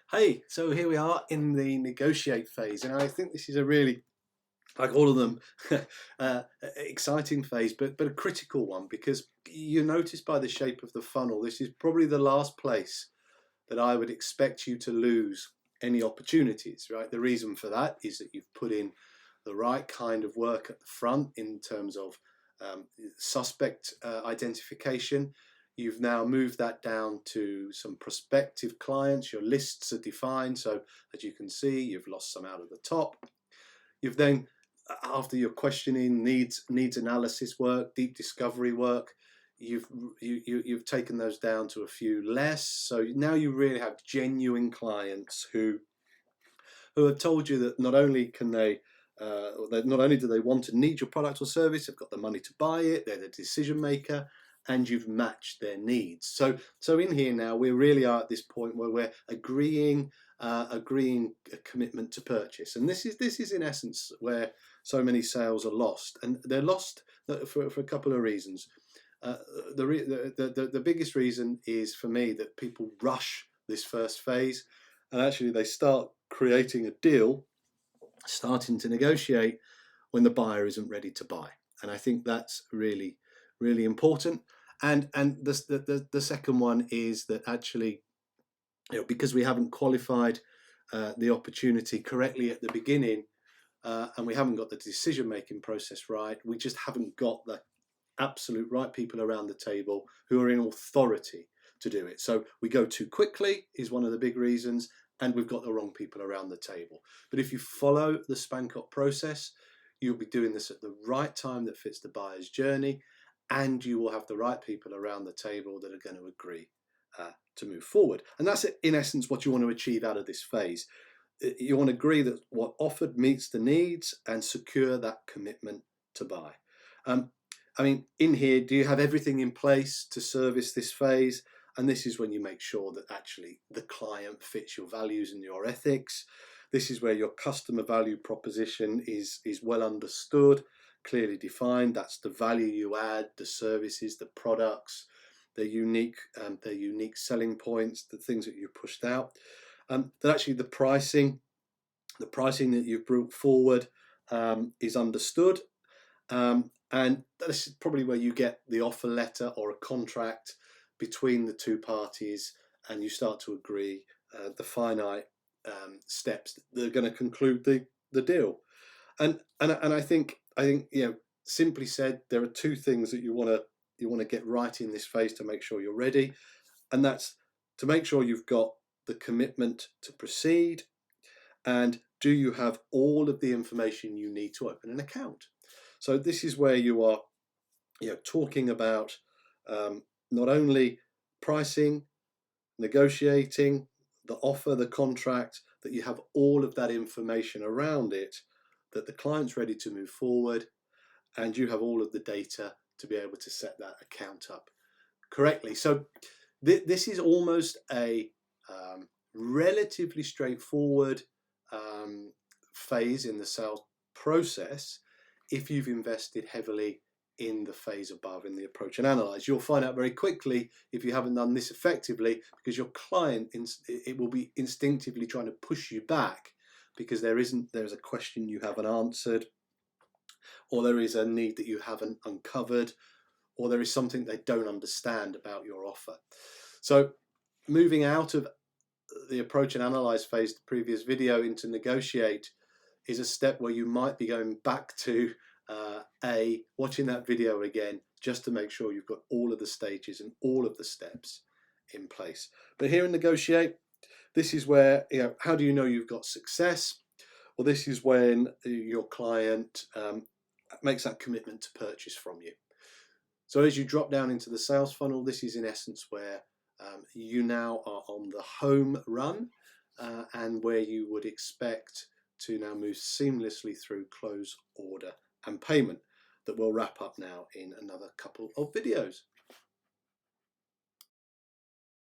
Hey, so here we are in the negotiate phase, and I think this is a really, like all of them, exciting phase, but a critical one, because you notice by the shape of the funnel, this is probably the last place that I would expect you to lose any opportunities, right? The reason for that is that you've put in the right kind of work at the front in terms of suspect identification. You've now moved that down to some prospective clients. Your lists are defined, so as you can see, you've lost some out of the top. You've then, after your questioning, needs analysis work, deep discovery work, you've taken those down to a few less. So now you really have genuine clients who have told you that not only can they not only do they want and need your product or service, they've got the money to buy it, they're the decision maker, and you've matched their needs. So in here now, we really are at this point where we're agreeing a commitment to purchase, and this is in essence where so many sales are lost, and they're lost for a couple of reasons. The biggest reason is, for me, that people rush this first phase, and actually they start creating a deal, starting to negotiate when the buyer isn't ready to buy. And I think that's really, really important. And the second one is that actually, because we haven't qualified the opportunity correctly at the beginning, and we haven't got the decision-making process right, we just haven't got the absolute right people around the table who are in authority to do it. So we go too quickly is one of the big reasons, and we've got the wrong people around the table. But if you follow the Spankot process, you'll be doing this at the right time that fits the buyer's journey, and you will have the right people around the table that are going to agree to move forward. And that's, in essence, what you want to achieve out of this phase. You want to agree that what offered meets the needs and secure that commitment to buy. I mean, in here, do you have everything in place to service this phase? And this is when you make sure that actually the client fits your values and your ethics. This is where your customer value proposition is well understood, clearly defined. That's the value you add, the services, the products, their unique selling points, the things that you pushed out. That actually the pricing that you've brought forward is understood. And this is probably where you get the offer letter or a contract between the two parties, and you start to agree the finite steps that are going to conclude the deal. And I think simply said, there are two things that you want to get right in this phase to make sure you're ready, and that's to make sure you've got the commitment to proceed, and do you have all of the information you need to open an account. So this is where you are talking about not only pricing, negotiating, the offer, the contract, that you have all of that information around it, that the client's ready to move forward, and you have all of the data to be able to set that account up correctly. So this is almost a relatively straightforward phase in the sales process if you've invested heavily in the phase above, in the approach and analyze. You'll find out very quickly if you haven't done this effectively, because your client, it will be instinctively trying to push you back, because there's a question you haven't answered, or there is a need that you haven't uncovered, or there is something they don't understand about your offer. So moving out of the approach and analyze phase, the previous video, into negotiate, is a step where you might be going back to watching that video again, just to make sure you've got all of the stages and all of the steps in place. But here in negotiate, this is where, how do you know you've got success? Well, this is when your client makes that commitment to purchase from you. So as you drop down into the sales funnel, this is in essence where you now are on the home run, and where you would expect to now move seamlessly through close, order and payment, that we'll wrap up now in another couple of videos.